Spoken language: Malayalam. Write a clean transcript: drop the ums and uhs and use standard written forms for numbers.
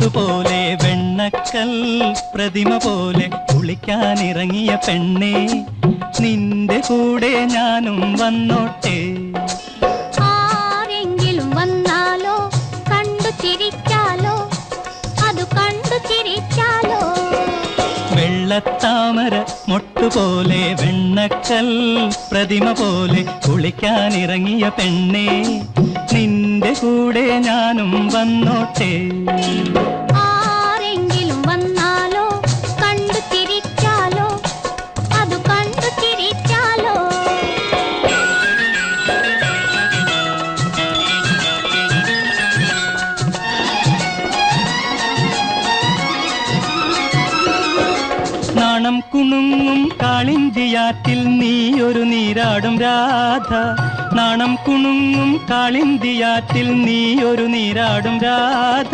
മുട്ടുപോലെ വെണ്ണക്കൽ പ്രതിമ പോലെ കുളിക്കാനിറങ്ങിയ പെണ്ണേ, നിന്റെ കൂടെ ഞാനും വന്നോട്ടെ. ആരെങ്കിലും വന്നാലോ കണ്ടു ചിരിച്ചാലോ, അത് കണ്ടു ചിരിച്ചാലോ. വെള്ളത്താമര മുട്ടുപോലെ വെണ്ണക്കൽ പ്രതിമ പോലെ കുളിക്കാനിറങ്ങിയ പെണ്ണേ, നിന്റെ കൂടെ ഞാനും വന്നോട്ടെ. ആരെങ്കിലും വന്നാലോ കണ്ടു ചിരിച്ചാലോ, അത് കണ്ടു ചിരിച്ചാലോ. നാണം കുണുങ്ങും കാളിന്തിയാറ്റിൽ നീയൊരു നീരാടും രാധ. നാണം കുണുങ്ങും കാളിന്തിയാറ്റിൽ നീയൊരു നീരാടും രാധ.